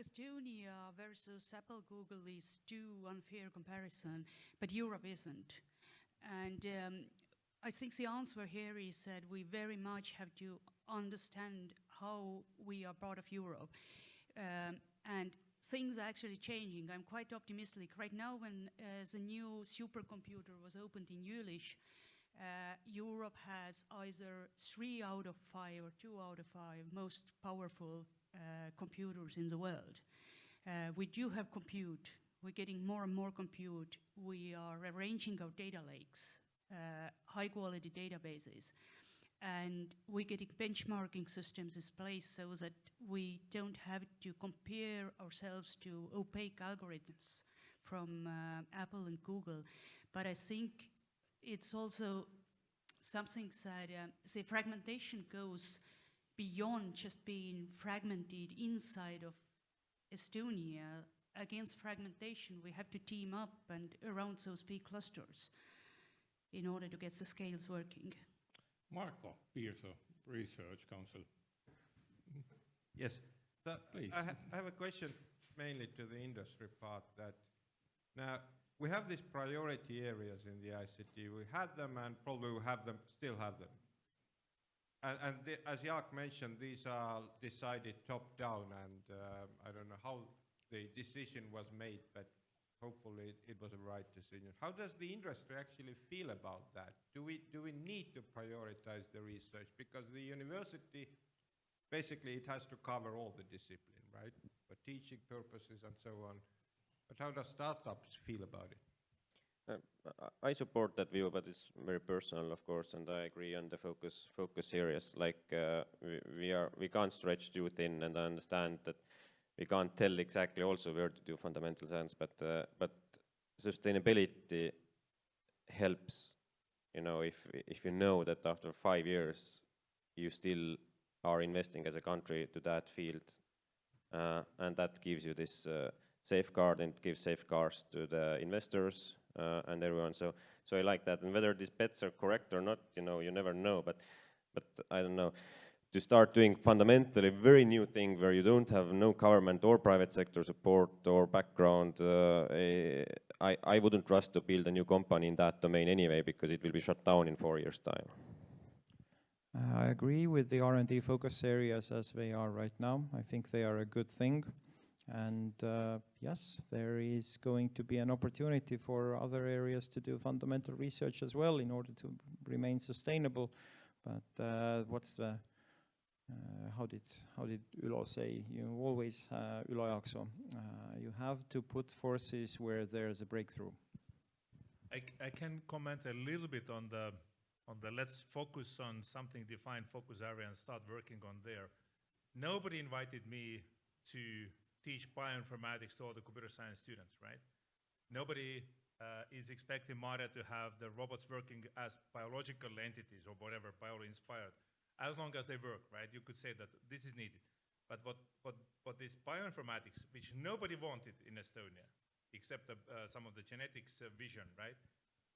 Estonia versus Apple, Google is too unfair comparison, but Europe isn't. And I think the answer here is that we very much have to understand how we are part of Europe. And things are actually changing. I'm quite optimistic. Right now, when the new supercomputer was opened in Jülich, Europe has either 3 out of 5 or 2 out of 5 most powerful computers in the world. We do have compute. We're getting more and more compute. We are arranging our data lakes, high-quality databases. And we're getting benchmarking systems in place so that we don't have to compare ourselves to opaque algorithms from Apple and Google. But I think it's also something that the fragmentation goes beyond just being fragmented inside of Estonia. Against fragmentation, we have to team up and around those big clusters in order to get the scales working. Marko, Piirso, Research Council. Yes. Please. I have a question mainly to the industry part. That now we have these priority areas in the ICT. We had them and probably we have them, still have them. And as Jaak mentioned, these are decided top down, and I don't know how the decision was made, but hopefully it was a right decision. How does the industry actually feel about that? Do we need to prioritize the research? Because the university, basically it has to cover all the discipline, right? For teaching purposes and so on. But how does startups feel about it? I support that view, but it's very personal, of course, and I agree on the focus areas. Like we can't stretch too thin, and I understand that we can't tell exactly also where to do fundamental science, but sustainability helps. You know, if you know that after 5 years you still are investing as a country to that field, and that gives you this safeguard, and gives safeguards to the investors and everyone. So I like that, and whether these bets are correct or not, you know, you never know. But I don't know. To start doing fundamentally very new thing where you don't have no government or private sector support or background, I wouldn't trust to build a new company in that domain anyway, because it will be shut down in 4 years' time. I agree with the R&D focus areas as they are right now. I think they are a good thing. And yes, there is going to be an opportunity for other areas to do fundamental research as well in order to remain sustainable. But what's the how did Ülo say? You always, Ülo Jaakso, you have to put forces where there's a breakthrough. I can comment a little bit on the let's focus on something defined focus area and start working on there. Nobody invited me to teach bioinformatics to all the computer science students, right? Nobody is expecting Maarja to have the robots working as biological entities or whatever, bio-inspired, as long as they work, right? You could say that this is needed. But what this bioinformatics, which nobody wanted in Estonia, except some of the genetics vision, right?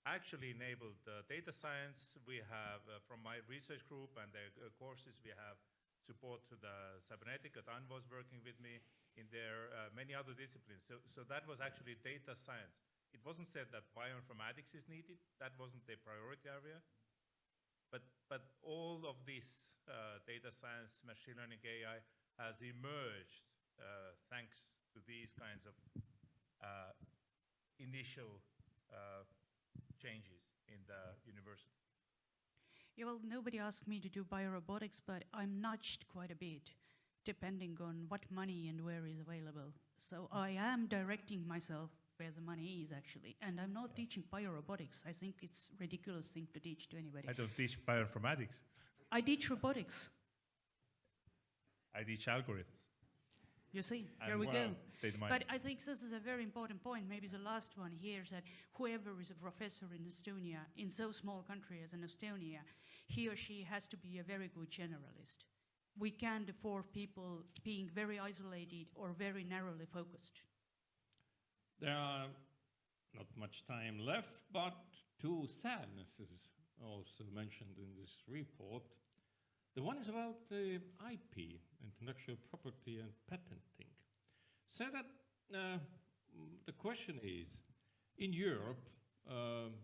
Actually enabled data science. We have, from my research group and the courses, we have support to the Cybernetica. Dan was working with me in their many other disciplines. So that was actually data science. It wasn't said that bioinformatics is needed. That wasn't the priority area. But all of this data science, machine learning, AI has emerged thanks to these kinds of initial changes in the university. Yeah, well, nobody asked me to do biorobotics, but I'm nudged quite a bit, depending on what money and where is available. So I am directing myself where the money is, actually. And I'm not teaching biorobotics. I think it's a ridiculous thing to teach to anybody. I don't teach bioinformatics. I teach robotics. I teach algorithms. You see, And here we well, go. data mining. But I think this is a very important point, maybe the last one here, is that whoever is a professor in Estonia, in so small country as in Estonia, he or she has to be a very good generalist. We can't afford people being very isolated or very narrowly focused. There are not much time left, but two sadnesses also mentioned in this report. The one is about the IP, intellectual property and patenting. So that the question is, in Europe,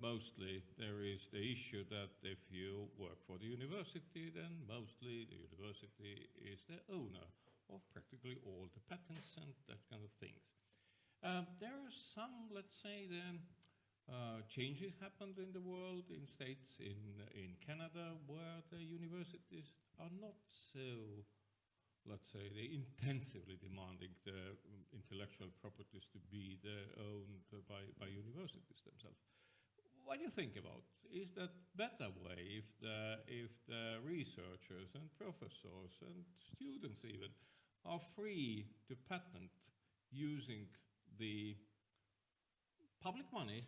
mostly there is the issue that if you work for the university, then mostly the university is the owner of practically all the patents and that kind of things. There are some, let's say, changes happened in the world, in states, in Canada, where the universities are not so, let's say, they intensively demanding the intellectual properties to be owned by universities themselves. What do you think about? Is that better way if the researchers and professors and students even are free to patent using the public money,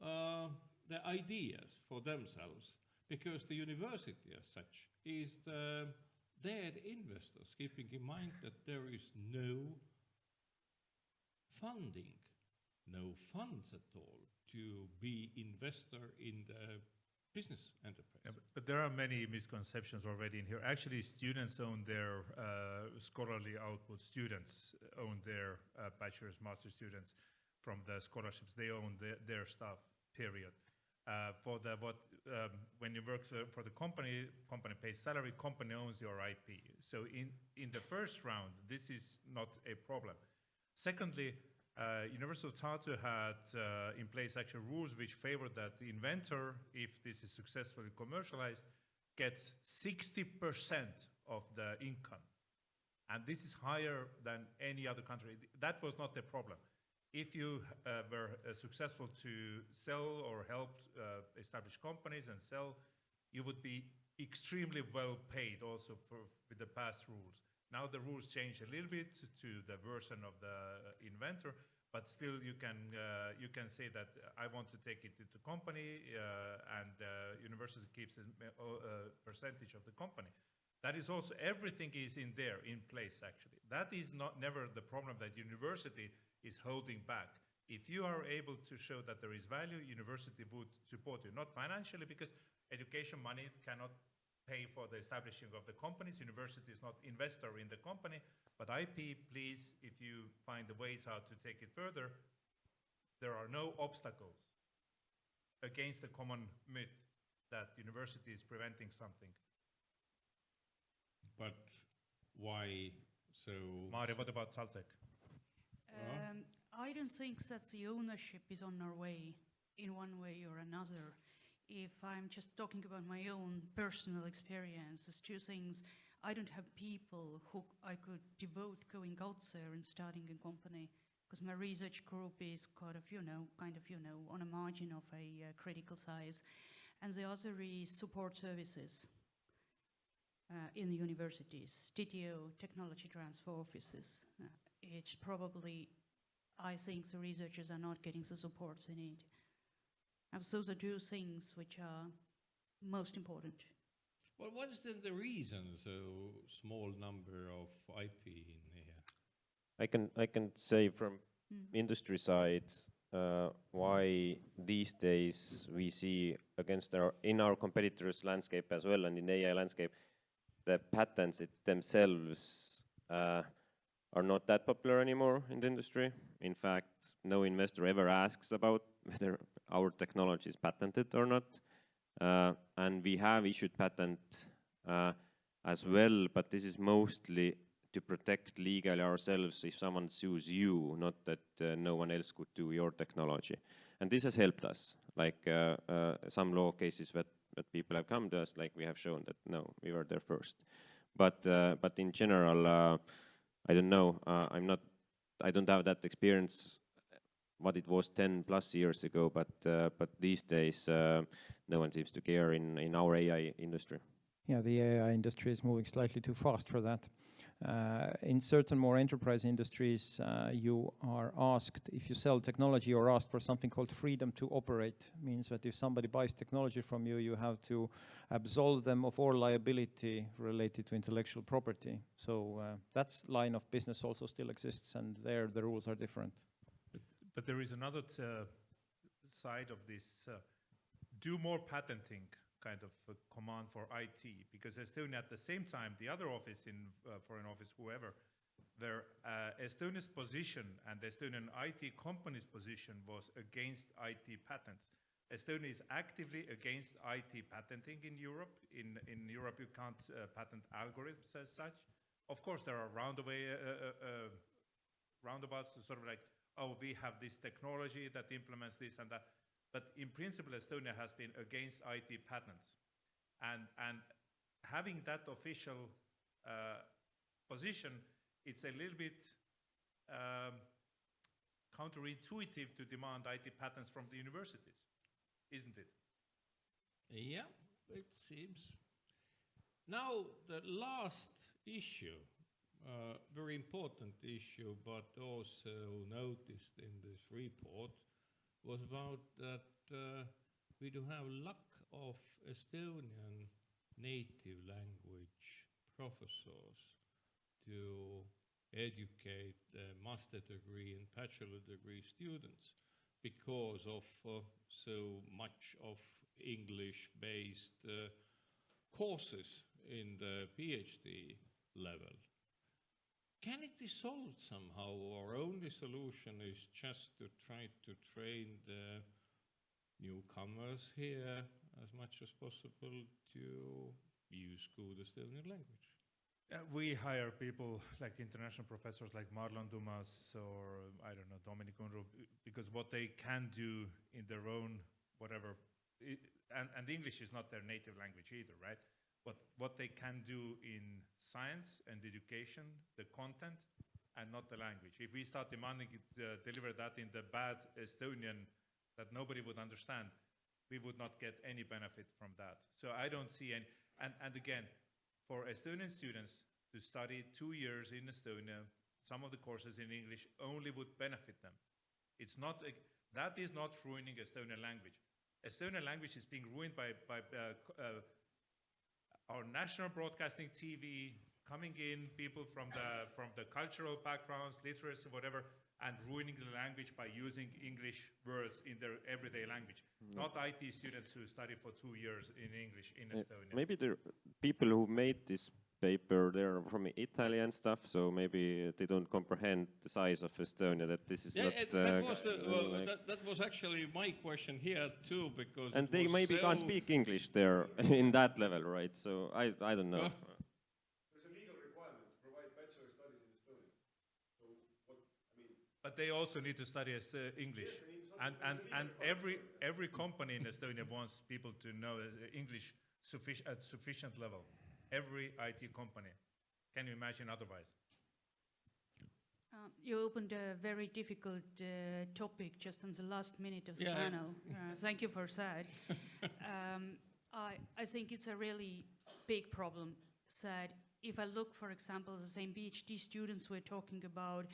the ideas for themselves, because the university as such is there the investors, keeping in mind that there is no funding, no funds at all to be investor in the business enterprise. Yeah, but there are many misconceptions already in here. Actually, students own their scholarly output. Students own their bachelor's, master's students from the scholarships. They own their stuff, period. When you work for the company pays salary, company owns your IP. So in the first round, this is not a problem. Secondly, University of Tartu had in place actual rules which favor that the inventor, if this is successfully commercialized, gets 60% of the income. And this is higher than any other country. That was not the problem. If you were successful to sell or helped establish companies and sell, you would be extremely well paid also with the past rules. Now the rules change a little bit to the version of the inventor, but still you can say that I want to take it to the company and university keeps a percentage of the company. That is also, everything is in place actually. That is never the problem that university is holding back. If you are able to show that there is value, university would support you, not financially, because education money cannot pay for the establishing of the companies. University is not investor in the company, but IP, please, if you find the ways how to take it further, there are no obstacles against the common myth that university is preventing something. But why so? Maarja, what about Salzek? I don't think that the ownership is on our way in one way or another. If I'm just talking about my own personal experience, there's two things. I don't have people who I could devote going out there and starting a company, because my research group is kind of, on a margin of a critical size. And the other is support services in the universities, TTO, technology transfer offices. It's probably I think the researchers are not getting the support they need. And those are two things which are most important. Well, what is then the reason so small number of IP in here? I can say from industry side why these days we see in our competitors' landscape as well and in AI landscape, the patents themselves are not that popular anymore in the industry. In fact, no investor ever asks about whether our technology is patented or not. And we have issued patent as well, but this is mostly to protect legally ourselves if someone sues you, not that no one else could do your technology. And this has helped us, like some law cases that people have come to us, like we have shown that no, we were there first. But in general, I don't know, I don't have that experience what it was 10 plus years ago, but these days no one seems to care in our AI industry. Yeah, the AI industry is moving slightly too fast for that. In certain more enterprise industries, you are asked, if you sell technology, you're asked for something called freedom to operate. Means that if somebody buys technology from you, you have to absolve them of all liability related to intellectual property. So that line of business also still exists, and there the rules are different. But there is another side of this, do more patenting kind of command for IT, because Estonia at the same time, the other office in Foreign Office, whoever, Estonia's position and the Estonian IT company's position was against IT patents. Estonia is actively against IT patenting in Europe. In Europe, you can't patent algorithms as such. Of course, there are roundabouts, sort of like, oh, we have this technology that implements this and that. But in principle, Estonia has been against IT patents. And having that official position, it's a little bit counterintuitive to demand IT patents from the universities, isn't it? Yeah, it seems. Now, the last issue, very important issue, but also noticed in this report, was about that we do have lack of Estonian native language professors to educate the master degree and bachelor degree students because of so much of English-based courses in the PhD level. Can it be solved somehow? Our only solution is just to try to train the newcomers here as much as possible to use good Estonian language. We hire people like international professors like Marlon Dumas or, I don't know, Dominic Unruh, because what they can do in their own whatever, and English is not their native language either, right? What they can do in science and education, the content, and not the language. If we start demanding it, deliver that in the bad Estonian that nobody would understand, we would not get any benefit from that. So I don't see any, and again, for Estonian students to study 2 years in Estonia, some of the courses in English only would benefit them. It's not, that is not ruining Estonian language. Estonian language is being ruined by our national broadcasting TV, coming in, people from the cultural backgrounds, literacy, whatever, and ruining the language by using English words in their everyday language. Not IT students who study for 2 years in English in Estonia. Maybe the people who made this paper, they're from Italy and stuff, so maybe they don't comprehend the size of Estonia, that this is not... that was actually my question here too, because... And they maybe can't speak English there in that level, right? So I don't know. There's a legal requirement to provide bachelor studies in Estonia. So what, I mean... But they also need to study English. Yes, and every company in Estonia wants people to know English at sufficient level. Every IT company. Can you imagine otherwise? You opened a very difficult topic just in the last minute of the panel. Thank you for that. I think it's a really big problem that if I look, for example, the same PhD students we're talking about,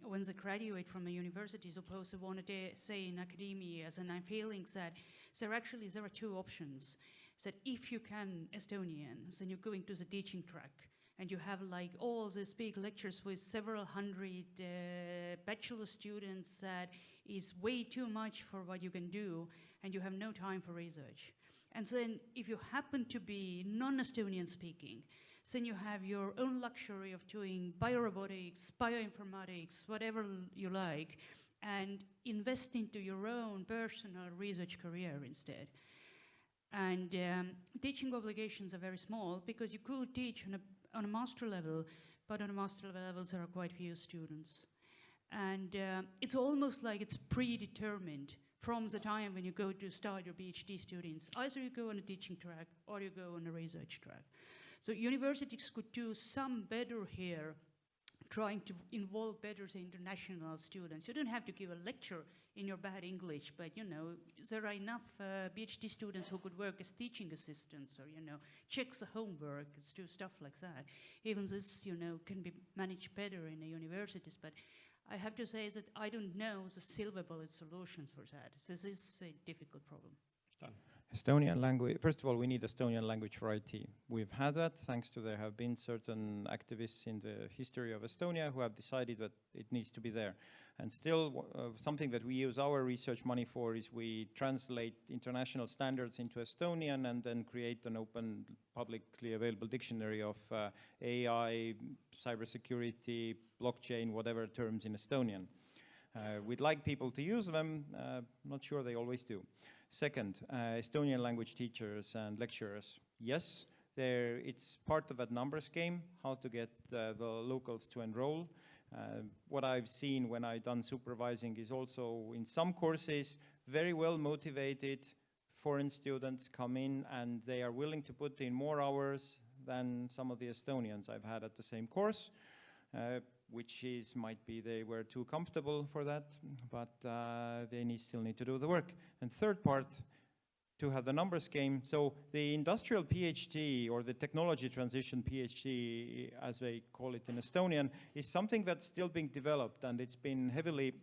when they graduate from a university, suppose they want to stay in academia, and I'm feeling that there are two options. That if you can Estonian, then you're going to the teaching track, and you have like all these big lectures with several hundred bachelor students that is way too much for what you can do, and you have no time for research. And then if you happen to be non-Estonian speaking, then you have your own luxury of doing biorobotics, bioinformatics, whatever you like, and invest into your own personal research career instead. And teaching obligations are very small because you could teach on a master level, but on a master level there are quite few students. And it's almost like it's predetermined from the time when you go to start your PhD students. Either you go on a teaching track or you go on a research track. So universities could do some better here, trying to involve better the international students. You don't have to give a lecture in your bad English, but you know, there are enough PhD students who could work as teaching assistants or, you know, check the homework, do stuff like that. Even this, you know, can be managed better in the universities, but I have to say that I don't know the silver bullet solutions for that. This is a difficult problem. Done. Estonian language, first of all, we need Estonian language for IT. We've had that thanks to there have been certain activists in the history of Estonia who have decided that it needs to be there. And still, something that we use our research money for is we translate international standards into Estonian and then create an open, publicly available dictionary of AI, cybersecurity, blockchain, whatever terms in Estonian. We'd like people to use them, not sure they always do. Second, Estonian language teachers and lecturers. Yes, it's part of that numbers game, how to get the locals to enroll. What I've seen when I've done supervising is also in some courses, very well motivated foreign students come in and they are willing to put in more hours than some of the Estonians I've had at the same course. Which might be they were too comfortable for that, but they still need to do the work. And third part, to have the numbers game. So the industrial PhD or the technology transition PhD, as they call it in Estonian, is something that's still being developed, and it's been heavily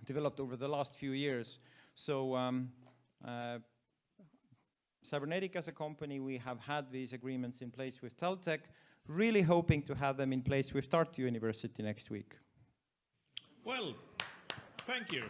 developed over the last few years. So Cybernetica as a company, we have had these agreements in place with Taltech, really hoping to have them in place with Tartu University next week. Well, thank you.